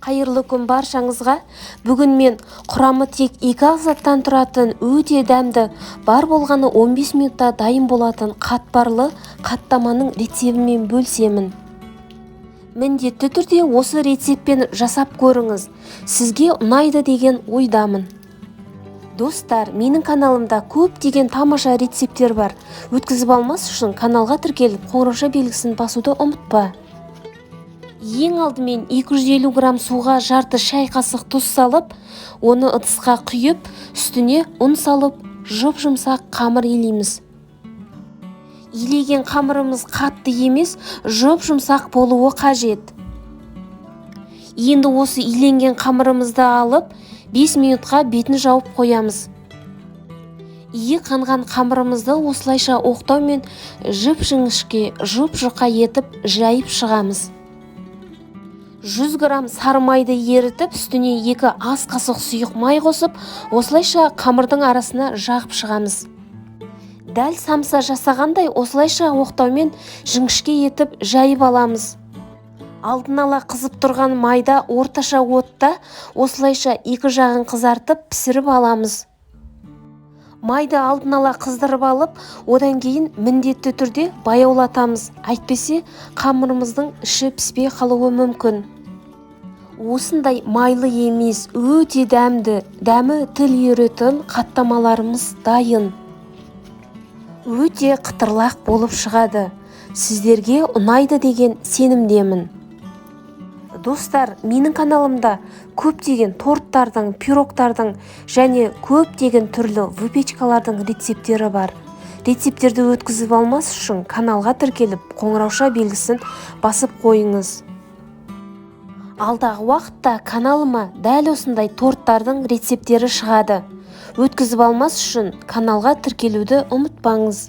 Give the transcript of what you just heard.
Қайырлы күн баршаңызға. Бүгін мен құрамы тек 2 заттан тұратын өте дәмді, бар болғаны 15 минутта дайын болатын қатпарлы қаттаманың рецебімен бөлсемін. Міндетті түрде осы рецеппен жасап көріңіз. Сізге ұнайды деген ойдамын. Достар, менің каналымда көптеген тамаша рецептер бар. Өткізіп алмас үшін каналға тіркеліп, қоңырауша белгісін басуды ұмытпа. Ең алдымен 250 грамм суға жарты шай қасық тұз салып, оны ыдысқа құйып, үстіне ұн салып, жұп-жұмсақ қамыр илейміз. Илеген қамырымыз қатты емес, жұп-жұмсақ болуы қажет. Енді осы иленген қамырымызды алып, 5 минутқа бетін жауып қоямыз. Ие қанған қамырымызды осылайша оқтаумен жіп-жіңішке, жұп-жұқа етіп жайып шығамыз. 100 грамм сары майды ерітіп, үстіне 2 ас қасық сұйық май қосып, осылайша қамырдың арасына жағып шығамыз. Дәл самса жасағандай осылайша оқтаумен жіңішке етіп жайып аламыз. Алдын ала қызып тұрған майда орташа отта осылайша 2 жағын қызартып пісіріп аламыз. Майды алдын ала қыздырып алып, одан кейін міндетті түрде баяулатамыз. Әйтпесе қамырымыздың іші піспей қалуы мүмкін. Осындай майлы емес, өте дәмі тіл үйіретін қаттамаларымыз дайын. Өте қытырлақ болып шығады. Сіздерге ұнайды деген сенімдемін. Достар, менің каналымда көптеген торттардың, пирогтардың және көптеген түрлі выпечкалардың рецептері бар. Рецептерді өткізіп алмас үшін каналға тіркеліп, қоңырауша белгісін басып қойыңыз. Алдағы уақытта каналыма дәл осындай торттардың рецептері шығады. Өткізіп алмас үшін каналға тіркелуді ұмытпаңыз.